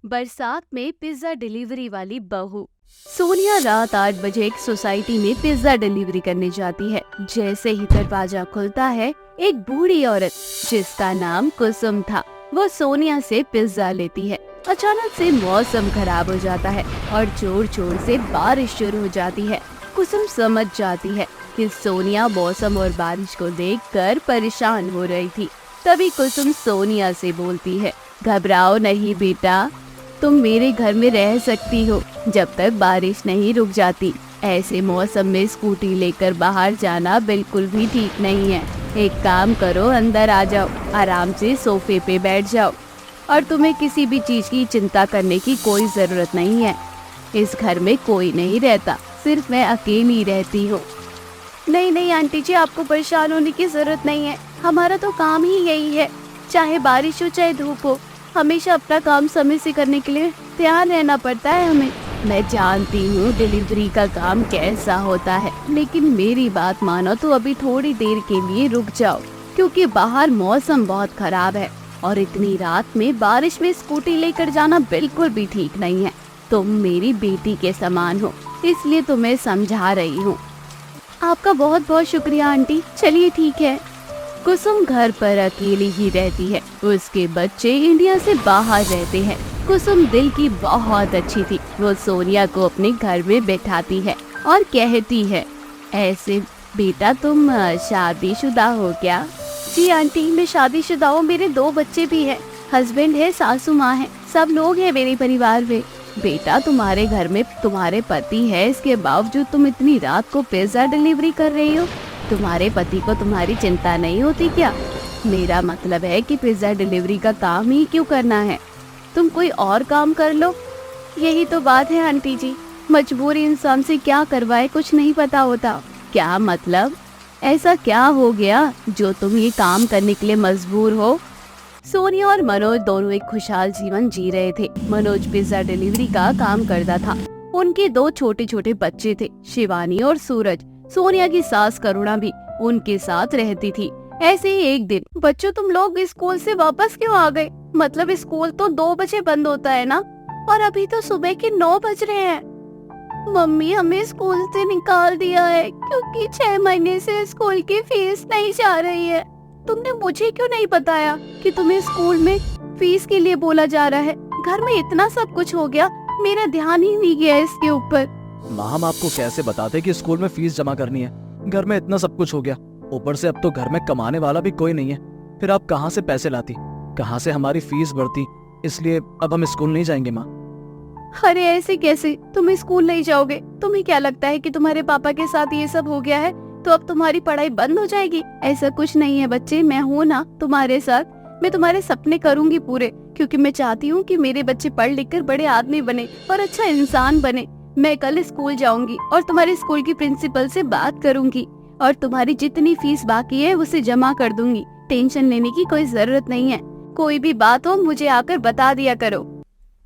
बरसात में pizza delivery वाली बहू। सोनिया रात 8 बजे एक सोसाइटी में पिज्जा डिलीवरी करने जाती है। जैसे ही दरवाजा खुलता है, एक बूढ़ी औरत जिसका नाम कुसुम था, वो सोनिया से पिज्जा लेती है। अचानक से मौसम खराब हो जाता है और जोर जोर से बारिश शुरू हो जाती है। कुसुम समझ जाती है कि सोनिया मौसम और बारिश को देखकर परेशान हो रही थी। तभी कुसुम सोनिया से बोलती है, घबराओ नहीं बेटा, तुम मेरे घर में रह सकती हो जब तक बारिश नहीं रुक जाती। ऐसे मौसम में स्कूटी लेकर बाहर जाना बिल्कुल भी ठीक नहीं है। एक काम करो, अंदर आ जाओ, आराम से सोफे पे बैठ जाओ और तुम्हें किसी भी चीज की चिंता करने की कोई जरूरत नहीं है। इस घर में कोई नहीं रहता, सिर्फ मैं अकेली रहती हूँ। नहीं नहीं आंटी जी, आपको परेशान होने की जरूरत नहीं है। हमारा तो काम ही यही है, चाहे बारिश हो चाहे धूप हो, हमेशा अपना काम समय से करने के लिए तैयार रहना पड़ता है हमें। मैं जानती हूँ डिलीवरी का काम कैसा होता है, लेकिन मेरी बात मानो तो अभी थोड़ी देर के लिए रुक जाओ, क्योंकि बाहर मौसम बहुत खराब है और इतनी रात में बारिश में स्कूटी लेकर जाना बिल्कुल भी ठीक नहीं है। तुम मेरी बेटी के समान हो, इसलिए तुम्हें समझा रही हूँ। आपका बहुत बहुत शुक्रिया आंटी, चलिए ठीक है। कुसुम घर पर अकेली ही रहती है। उसके बच्चे इंडिया से बाहर रहते हैं। कुसुम दिल की बहुत अच्छी थी। वो सोनिया को अपने घर में बैठाती है और कहती है, ऐसे बेटा तुम शादीशुदा हो क्या? जी आंटी, मैं शादीशुदा हूँ, मेरे 2 बच्चे भी हैं, हस्बैंड है, सासू माँ है, सब लोग हैं मेरे परिवार में। बेटा तुम्हारे घर में तुम्हारे पति है, इसके बावजूद तुम इतनी रात को पिज्जा डिलीवरी कर रही हो। तुम्हारे पति को तुम्हारी चिंता नहीं होती क्या? मेरा मतलब है कि पिज्जा डिलीवरी का काम ही क्यों करना है, तुम कोई और काम कर लो। यही तो बात है आंटी जी, मजबूरी इंसान से क्या करवाए कुछ नहीं पता होता। क्या मतलब? ऐसा क्या हो गया जो तुम ये काम करने के लिए मजबूर हो? सोनिया और मनोज दोनों एक खुशहाल जीवन जी रहे थे। मनोज पिज्जा डिलीवरी का काम करता था। उनके 2 छोटे छोटे बच्चे थे, शिवानी और सूरज। सोनिया की सास करुणा भी उनके साथ रहती थी। ऐसे ही एक दिन, बच्चों तुम लोग स्कूल से वापस क्यों आ गए? मतलब स्कूल तो 2 बजे बंद होता है ना, और अभी तो सुबह के 9 बज रहे हैं। मम्मी, हमें स्कूल से निकाल दिया है क्योंकि 6 महीने से स्कूल की फीस नहीं जा रही है। तुमने मुझे क्यों नहीं बताया कि तुम्हें स्कूल में फीस के लिए बोला जा रहा है? घर में इतना सब कुछ हो गया, मेरा ध्यान ही नहीं गया इसके ऊपर। माँ, हम आपको कैसे बताते कि स्कूल में फीस जमा करनी है? घर में इतना सब कुछ हो गया, ऊपर से अब तो घर में कमाने वाला भी कोई नहीं है। फिर आप कहाँ से पैसे लाती, कहाँ से हमारी फीस भरती? इसलिए अब हम स्कूल नहीं जाएंगे माँ। अरे ऐसे कैसे, तुम स्कूल नहीं जाओगे? तुम्हें क्या लगता है कि तुम्हारे पापा के साथ ये सब हो गया है तो अब तुम्हारी पढ़ाई बंद हो जाएगी? ऐसा कुछ नहीं है बच्चे, मैं हूँ ना तुम्हारे साथ। मैं तुम्हारे सपने करूँगी पूरे, क्योंकि मैं चाहती हूँ कि मेरे बच्चे पढ़ लिख कर बड़े आदमी बने और अच्छा इंसान बने। मैं कल स्कूल जाऊंगी और तुम्हारे स्कूल की प्रिंसिपल से बात करूंगी और तुम्हारी जितनी फीस बाकी है उसे जमा कर दूंगी। टेंशन लेने की कोई जरूरत नहीं है। कोई भी बात हो मुझे आकर बता दिया करो।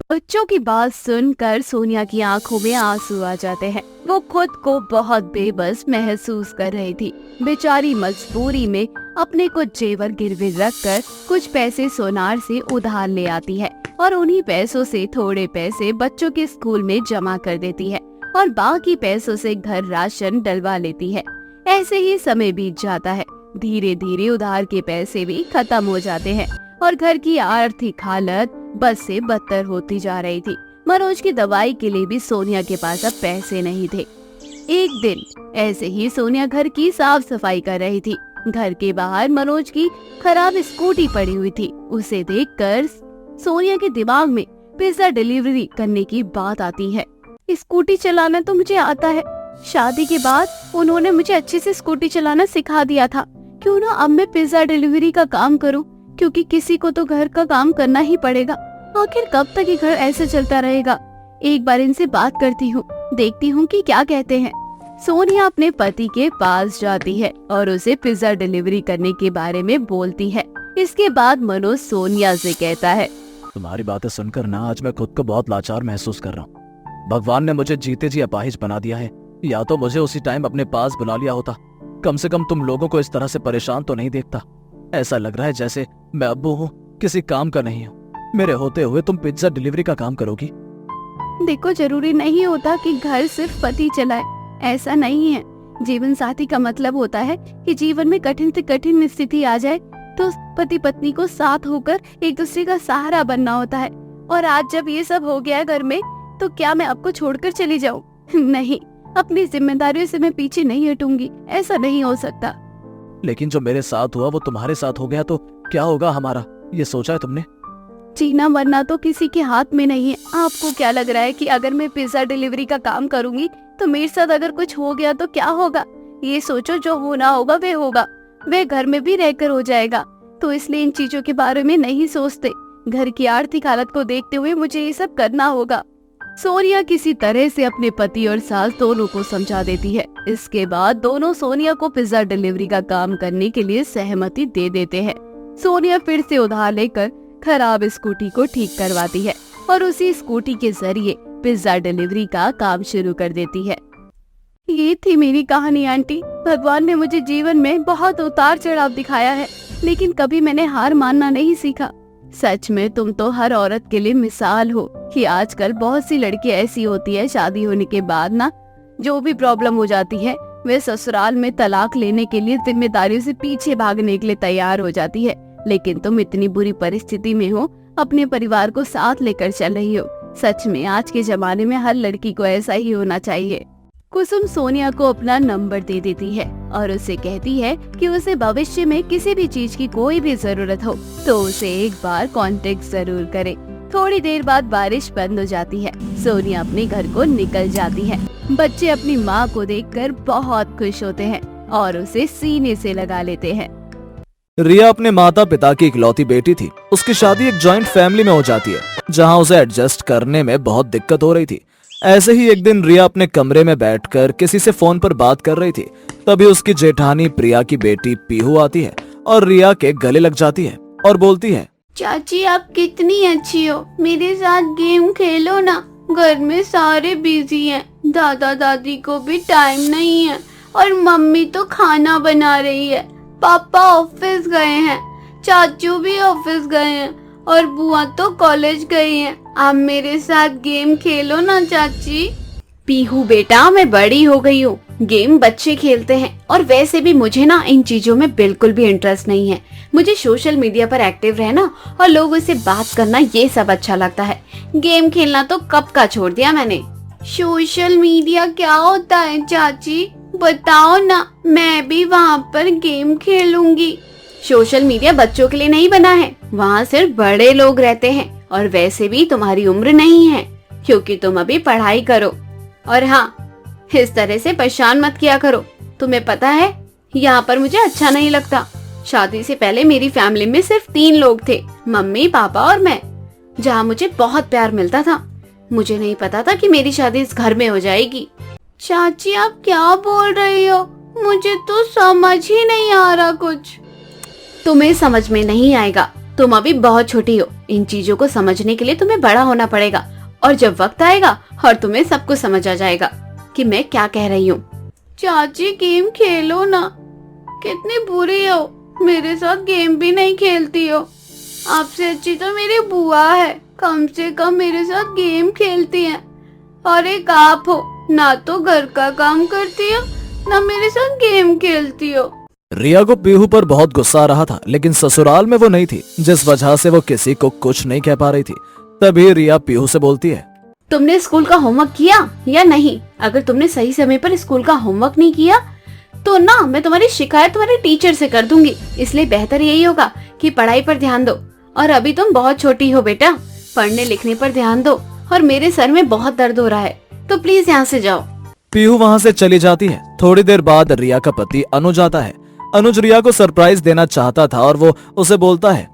बच्चों की बात सुनकर सोनिया की आंखों में आंसू आ जाते हैं। वो खुद को बहुत बेबस महसूस कर रही थी। बेचारी मजबूरी में अपने कुछ जेवर गिरवे रखकर कुछ पैसे सोनार से उधार ले आती है और उन्हीं पैसों से थोड़े पैसे बच्चों के स्कूल में जमा कर देती है और बाकी पैसों से घर राशन डलवा लेती है। ऐसे ही समय बीत जाता है। धीरे धीरे उधार के पैसे भी खत्म हो जाते हैं और घर की आर्थिक हालत बद से बदतर होती जा रही थी। मनोज की दवाई के लिए भी सोनिया के पास अब पैसे नहीं थे। एक दिन ऐसे ही सोनिया घर की साफ सफाई कर रही थी। घर के बाहर मनोज की खराब स्कूटी पड़ी हुई थी। उसे देखकर सोनिया के दिमाग में पिज्जा डिलीवरी करने की बात आती है। स्कूटी चलाना तो मुझे आता है, शादी के बाद उन्होंने मुझे अच्छे से स्कूटी चलाना सिखा दिया था। क्यों ना अब मैं पिज्जा डिलीवरी का काम करूं, क्योंकि किसी को तो घर का काम करना ही पड़ेगा। आखिर कब तक ये घर ऐसे चलता रहेगा? एक बार इनसे बात करती हूँ, देखती हूँ कि क्या कहते हैं। सोनिया अपने पति के पास जाती है और उसे पिज्जा डिलीवरी करने के बारे में बोलती है। इसके बाद मनोज सोनिया से कहता है, तुम्हारी बातें सुनकर ना आज मैं खुद को बहुत लाचार महसूस कर रहा हूँ। भगवान ने मुझे जीते जी अपाहिज बना दिया है। या तो मुझे उसी टाइम अपने पास बुला लिया होता। कम से कम तुम लोगों को इस तरह से परेशान तो नहीं देखता। ऐसा लग रहा है जैसे मैं अब्बू हूँ, किसी काम का नहीं हूँ। मेरे होते हुए तुम पिज्जा डिलीवरी का काम करोगी? देखो, जरूरी नहीं होता कि घर सिर्फ पति चलाए, ऐसा नहीं है। जीवन साथी का मतलब होता है कि जीवन में कठिन से कठिन स्थिति आ जाए तो पति पत्नी को साथ होकर एक दूसरे का सहारा बनना होता है। और आज जब ये सब हो गया है घर में, तो क्या मैं आपको छोड़कर चली जाऊं? नहीं, अपनी जिम्मेदारियों से मैं पीछे नहीं हटूंगी, ऐसा नहीं हो सकता। लेकिन जो मेरे साथ हुआ वो तुम्हारे साथ हो गया तो क्या होगा हमारा, ये सोचा है तुमने? जीना मरना तो किसी के हाथ में नहीं है। आपको क्या लग रहा है कि अगर मैं पिज्जा डिलीवरी का काम करूंगी तो मेरे साथ अगर कुछ हो गया तो क्या होगा? ये सोचो, जो होना होगा वे होगा, वे घर में भी रहकर हो जाएगा। तो इसलिए इन चीजों के बारे में नहीं सोचते। घर की आर्थिक हालत को देखते हुए मुझे ये सब करना होगा। सोनिया किसी तरह से अपने पति और सास दोनों को समझा देती है। इसके बाद दोनों सोनिया को पिज्जा डिलीवरी का काम करने के लिए सहमति दे देते हैं। सोनिया फिर से उधार लेकर खराब स्कूटी को ठीक करवाती है और उसी स्कूटी के जरिए पिज्जा डिलीवरी का काम शुरू कर देती है। ये थी मेरी कहानी आंटी। भगवान ने मुझे जीवन में बहुत उतार चढ़ाव दिखाया है, लेकिन कभी मैंने हार मानना नहीं सीखा। सच में तुम तो हर औरत के लिए मिसाल हो कि आजकल बहुत सी लड़कियां ऐसी होती है, शादी होने के बाद ना जो भी प्रॉब्लम हो जाती है वे ससुराल में तलाक लेने के लिए जिम्मेदारियों से पीछे भागने के लिए तैयार हो जाती है। लेकिन तुम इतनी बुरी परिस्थिति में हो, अपने परिवार को साथ लेकर चल रही हो। सच में आज के जमाने में हर लड़की को ऐसा ही होना चाहिए। कुसुम सोनिया को अपना नंबर दे देती है और उसे कहती है कि उसे भविष्य में किसी भी चीज की कोई भी जरूरत हो तो उसे एक बार कांटेक्ट जरूर करे। थोड़ी देर बाद बारिश बंद हो जाती है। सोनिया अपने घर को निकल जाती है। बच्चे अपनी माँ को देखकर बहुत खुश होते हैं और उसे सीने से लगा लेते हैं। रिया अपने माता पिता की इकलौती बेटी थी। उसकी शादी एक जॉइंट फैमिली में हो जाती है जहां उसे एडजस्ट करने में बहुत दिक्कत हो रही थी। ऐसे ही एक दिन रिया अपने कमरे में बैठकर किसी से फोन पर बात कर रही थी। तभी उसकी जेठानी प्रिया की बेटी पीहू आती है और रिया के गले लग जाती है और बोलती है, चाची आप कितनी अच्छी हो, मेरे साथ गेम खेलो ना। घर में सारे बिजी हैं, दादा दादी को भी टाइम नहीं है और मम्मी तो खाना बना रही है। पापा ऑफिस गए हैं, चाचू भी ऑफिस गए हैं और बुआ तो कॉलेज गई हैं। आप मेरे साथ गेम खेलो ना चाची। पीहू बेटा, मैं बड़ी हो गई हूँ, गेम बच्चे खेलते हैं और वैसे भी मुझे ना इन चीजों में बिल्कुल भी इंटरेस्ट नहीं है। मुझे सोशल मीडिया पर एक्टिव रहना और लोगों से बात करना ये सब अच्छा लगता है। गेम खेलना तो कब का छोड़ दिया मैंने। सोशल मीडिया क्या होता है चाची, बताओ ना, मैं भी वहाँ पर गेम खेलूंगी। सोशल मीडिया बच्चों के लिए नहीं बना है, वहाँ सिर्फ बड़े लोग रहते हैं और वैसे भी तुम्हारी उम्र नहीं है क्योंकि तुम अभी पढ़ाई करो। और हाँ, इस तरह से परेशान मत किया करो। तुम्हें पता है यहाँ पर मुझे अच्छा नहीं लगता। शादी से पहले मेरी फैमिली में सिर्फ 3 लोग थे, मम्मी पापा और मैं, जहाँ मुझे बहुत प्यार मिलता था। मुझे नहीं पता था कि मेरी शादी इस घर में हो जाएगी। चाची आप क्या बोल रही हो, मुझे तो समझ ही नहीं आ रहा कुछ। तुम्हें समझ में नहीं आएगा, तुम अभी बहुत छोटी हो। इन चीजों को समझने के लिए तुम्हें बड़ा होना पड़ेगा और जब वक्त आएगा और तुम्हें सब कुछ समझ आ जाएगा कि मैं क्या कह रही हूँ। चाची गेम खेलो ना, कितनी बुरी हो, मेरे साथ गेम भी नहीं खेलती हो। आपसे अच्छी तो मेरी बुआ है, कम से कम मेरे साथ गेम खेलती है। और एक आप हो, ना तो घर का काम करती हो ना मेरे साथ गेम खेलती हो। रिया को पीहू पर बहुत गुस्सा आ रहा था, लेकिन ससुराल में वो नहीं थी, जिस वजह से वो किसी को कुछ नहीं कह पा रही थी। तभी रिया पीहू से बोलती है, तुमने स्कूल का होमवर्क किया या नहीं? अगर तुमने सही समय पर स्कूल का होमवर्क नहीं किया तो ना मैं तुम्हारी शिकायत तुम्हारे टीचर से कर दूंगी। इसलिए बेहतर यही होगा कि पढ़ाई पर ध्यान दो। और अभी तुम बहुत छोटी हो बेटा, पढ़ने लिखने पर ध्यान दो। और मेरे सर में बहुत दर्द हो रहा है, तो प्लीज यहाँ से जाओ। पीहू वहाँ से चली जाती है। थोड़ी देर बाद रिया का पति अनुज आता है। अनुज रिया को सरप्राइज देना चाहता था और वो उसे बोलता है,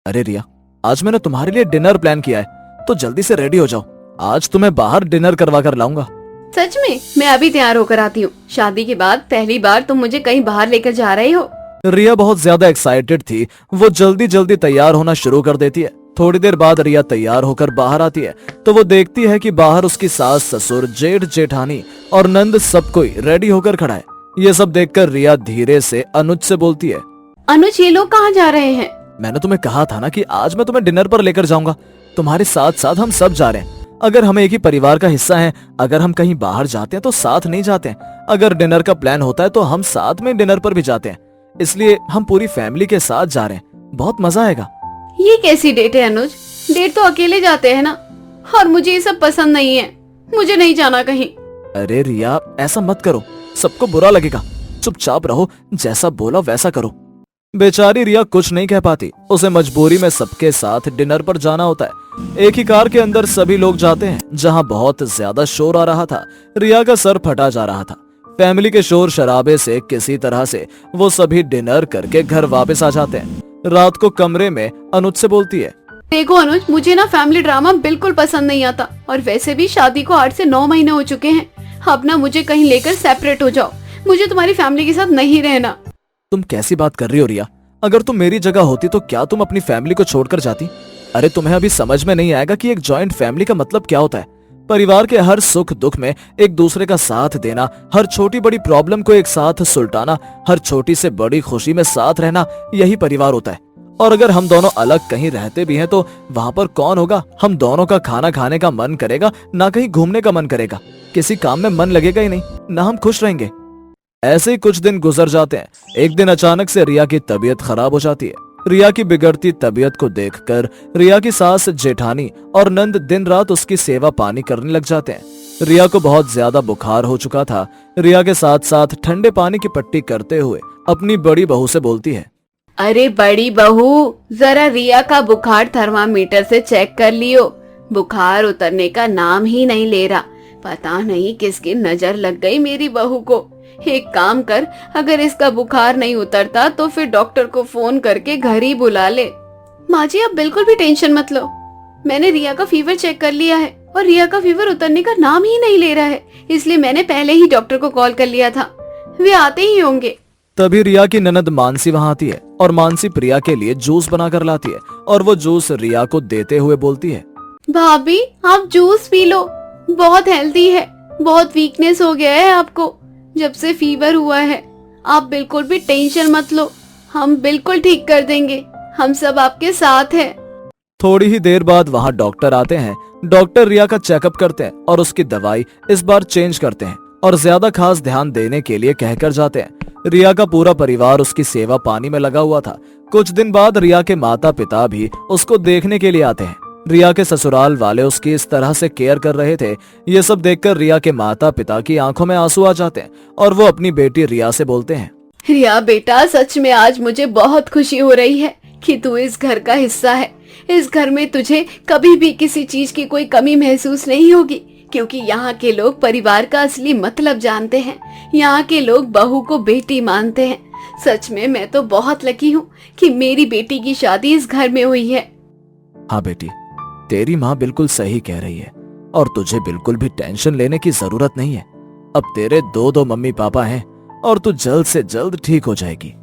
अरे रिया, आज मैंने तुम्हारे लिए डिनर प्लान किया है, तो जल्दी से रेडी हो जाओ, आज तुम्हें बाहर डिनर करवा कर लाऊंगा। सच में? मैं अभी तैयार होकर आती हूँ। शादी के बाद पहली बार तुम मुझे कहीं बाहर लेकर जा रहे हो। रिया बहुत ज्यादा एक्साइटेड थी। वो जल्दी जल्दी तैयार होना शुरू कर देती है। थोड़ी देर बाद रिया तैयार होकर बाहर आती है तो वो देखती है कि बाहर उसकी सास, ससुर, जेठ, जेठानी और नंद सब कोई रेडी होकर खड़ा है। ये सब देखकर रिया धीरे से अनुज से बोलती है, अनुज ये लोग कहाँ जा रहे हैं? मैंने तुम्हें कहा था ना कि आज मैं तुम्हें डिनर पर लेकर जाऊंगा। तुम्हारे साथ साथ हम सब जा रहे हैं। अगर हम एक ही परिवार का हिस्सा हैं, अगर हम कहीं बाहर जाते हैं तो साथ नहीं जाते हैं। अगर डिनर का प्लान होता है तो हम साथ में डिनर पर भी जाते हैं। इसलिए हम पूरी फैमिली के साथ जा रहे हैं, बहुत मजा आएगा। ये कैसी डेट है अनुज? डेट तो अकेले जाते हैं ना, और मुझे ये सब पसंद नहीं है। मुझे नहीं जाना कहीं। अरे रिया, ऐसा मत करो, सबको बुरा लगेगा। चुपचाप रहो, जैसा बोला वैसा करो। बेचारी रिया कुछ नहीं कह पाती। उसे मजबूरी में सबके साथ डिनर पर जाना होता है। एक ही कार के अंदर सभी लोग जाते हैं। जहां बहुत ज्यादा शोर आ रहा था, रिया का सर फटा जा रहा था। फैमिली के शोर शराबे से किसी तरह से वो सभी डिनर करके घर वापस आ जाते हैं। रात को कमरे में अनुज से बोलती है, देखो अनुज, मुझे ना फैमिली ड्रामा बिल्कुल पसंद नहीं आता, और वैसे भी शादी को 8 से 9 महीने हो चुके हैं। अब ना मुझे कहीं लेकर सेपरेट हो जाओ। मुझे तुम्हारी फैमिली के साथ नहीं रहना। तुम कैसी बात कर रही हो रिया? अगर तुम मेरी जगह होती तो क्या तुम अपनी फैमिली को छोड़कर जाती? अरे तुम्हें अभी समझ में नहीं आएगा कि एक जॉइंट फैमिली का मतलब क्या होता है। परिवार के हर सुख दुख में एक दूसरे का साथ देना, हर छोटी बड़ी प्रॉब्लम को एक साथ सुलटाना, हर छोटी से बड़ी खुशी में साथ रहना, यही परिवार होता है। और अगर हम दोनों अलग कहीं रहते भी हैं तो वहां पर कौन होगा? हम दोनों का खाना खाने का मन करेगा, ना कहीं घूमने का मन करेगा। किसी काम में मन लगेगा ही नहीं, ना हम खुश रहेंगे। ऐसे ही कुछ दिन गुजर जाते हैं। एक दिन अचानक से रिया की तबीयत खराब हो जाती है। रिया की बिगड़ती तबीयत को देखकर रिया की सास जेठानी और नंद दिन रात उसकी सेवा पानी करने लग जाते हैं। रिया को बहुत ज्यादा बुखार हो चुका था। रिया के साथ साथ ठंडे पानी की पट्टी करते हुए अपनी बड़ी बहू से बोलती है, अरे बड़ी बहू, जरा रिया का बुखार थर्मामीटर से चेक कर लियो। बुखार उतरने का नाम ही नहीं ले रहा। पता नहीं किसकी नजर लग गई मेरी बहू को। एक काम कर, अगर इसका बुखार नहीं उतरता तो फिर डॉक्टर को फोन करके घर ही बुला ले। माँ जी, आप बिल्कुल भी टेंशन मत लो। मैंने रिया का फीवर चेक कर लिया है और रिया का फीवर उतरने का नाम ही नहीं ले रहा है। इसलिए मैंने पहले ही डॉक्टर को कॉल कर लिया था, वे आते ही होंगे। तभी रिया की ननद मानसी वहां आती है और मानसी प्रिया के लिए जूस बनाकर लाती है और वो जूस रिया को देते हुए बोलती है, भाभी आप जूस पी लो, बहुत हेल्दी है। बहुत वीकनेस हो गया है आपको जब से फीवर हुआ है। आप बिल्कुल भी टेंशन मत लो, हम बिल्कुल ठीक कर देंगे। हम सब आपके साथ हैं। थोड़ी ही देर बाद वहां डॉक्टर आते हैं। डॉक्टर रिया का चेकअप करते हैं और उसकी दवाई इस बार चेंज करते हैं और ज्यादा खास ध्यान देने के लिए कहकर जाते हैं। रिया का पूरा परिवार उसकी सेवा पानी में लगा हुआ था। कुछ दिन बाद रिया के माता पिता भी उसको देखने के लिए आते हैं। रिया के ससुराल वाले उसकी इस तरह से केयर कर रहे थे। ये सब देखकर रिया के माता पिता की आंखों में आंसू आ जाते हैं और वो अपनी बेटी रिया से बोलते हैं, रिया बेटा, सच में आज मुझे बहुत खुशी हो रही है कि तू इस घर का हिस्सा है। इस घर में तुझे कभी भी किसी चीज की कोई कमी महसूस नहीं होगी, क्योंकि यहाँ के लोग परिवार का असली मतलब जानते हैं। यहाँ के लोग बहू को बेटी मानते हैं। सच में मैं तो बहुत लकी हूँ कि मेरी बेटी की शादी इस घर में हुई है। हाँ बेटी, तेरी माँ बिल्कुल सही कह रही है और तुझे बिल्कुल भी टेंशन लेने की जरूरत नहीं है। अब तेरे दो मम्मी पापा हैं और तू जल्द से जल्द ठीक हो जाएगी।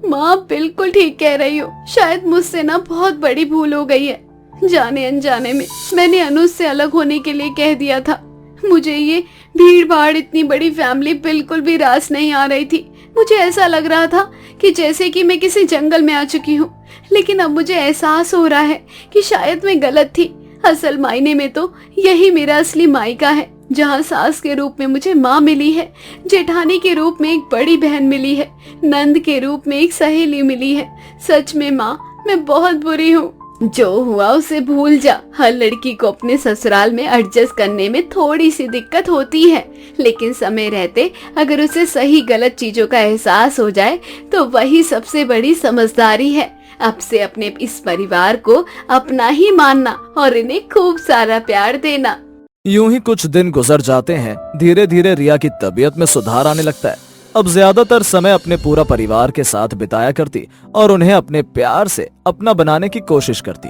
माँ बिल्कुल ठीक कह रही हो। शायद मुझसे ना बहुत बड़ी भूल हो गई है। जाने अनजाने में मैंने अनुज से अलग होने के लिए कह दिया था। मुझे ये भीड़ भाड़, इतनी बड़ी फैमिली बिल्कुल भी रास नहीं आ रही थी। मुझे ऐसा लग रहा था कि जैसे कि मैं किसी जंगल में आ चुकी हूँ। लेकिन अब मुझे एहसास हो रहा है कि शायद मैं गलत थी। असल मायने में तो यही मेरा असली मायका है, जहाँ सास के रूप में मुझे माँ मिली है, जेठानी के रूप में एक बड़ी बहन मिली है, नंद के रूप में एक सहेली मिली है। सच में माँ, मैं बहुत बुरी हूँ। जो हुआ उसे भूल जा। हर लड़की को अपने ससुराल में एडजस्ट करने में थोड़ी सी दिक्कत होती है, लेकिन समय रहते अगर उसे सही गलत चीजों का एहसास हो जाए तो वही सबसे बड़ी समझदारी है। अब से अपने इस परिवार को अपना ही मानना और इन्हें खूब सारा प्यार देना। यूं ही कुछ दिन गुजर जाते हैं। धीरे धीरे रिया की तबीयत में सुधार आने लगता है। अब ज्यादातर समय अपने पूरा परिवार के साथ बिताया करती और उन्हें अपने प्यार से अपना बनाने की कोशिश करती।